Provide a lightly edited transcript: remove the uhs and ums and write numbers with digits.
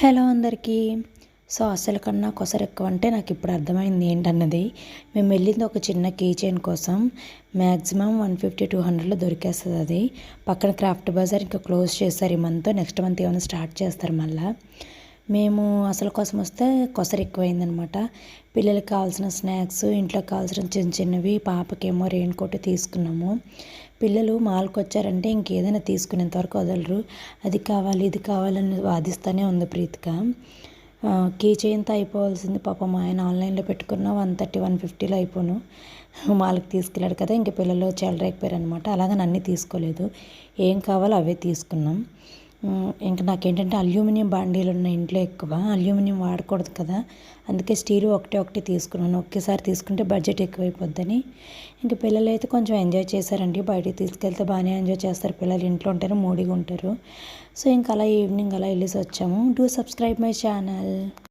Hello అందరికీ. అసలు కన్నా కొసరెక్కువ అంటే నాకు ఇప్పుడు అర్థమైంది ఏంటన్నది. మేము వెళ్ళింది ఒక చిన్న కీ చైన్ కోసం. మ్యాక్సిమం 150-200లో దొరికేస్తుంది అది. పక్కన క్రాఫ్ట్ బజార్ ఇంకా క్లోజ్ చేస్తారు ఈ మంత్. నెక్స్ట్ మంత్ ఏమైనా స్టార్ట్ చేస్తారు మళ్ళీ. మేము అసలు కోసం వస్తే కొసరు ఎక్కువైందనమాట. పిల్లలకి కావాల్సిన స్నాక్స్, ఇంట్లోకి కావాల్సిన చిన్న చిన్నవి, పాపకేమో రెయిన్ కోట్ తీసుకున్నాము. పిల్లలు మాల్కి వచ్చారంటే ఇంకేదైనా తీసుకునేంతవరకు వదలరు. అది కావాలి ఇది కావాలని వాదిస్తూనే ఉంది ప్రీతిక. కీ చైన్తో అయిపోవాల్సింది పాపం ఆయన ఆన్లైన్లో పెట్టుకున్న 130-150లో అయిపోను. మాల్కి తీసుకెళ్ళాడు కదా, ఇంక పిల్లలు చెలరేగిపోయారు అనమాట. అలాగని అన్నీ తీసుకోలేదు, ఏం కావాలో అవే తీసుకున్నాం. ఇంకా నాకేంటంటే అల్యూమినియం బాండీలు ఉన్నాయి ఇంట్లో, ఎక్కువ అల్యూమినియం వాడకూడదు కదా, అందుకే స్టీల్ ఒకటి తీసుకున్నాను. ఒకేసారి తీసుకుంటే బడ్జెట్ ఎక్కువైపోద్దని. ఇంక పిల్లలు అయితే కొంచెం ఎంజాయ్ చేశారండి. బయటికి తీసుకెళ్తే బాగానే ఎంజాయ్ చేస్తారు పిల్లలు, ఇంట్లో ఉంటారు మూడీగా ఉంటారు. ఇంకా అలా ఈవినింగ్ అలా వెళ్ళేసి వచ్చాము. Do subscribe my channel.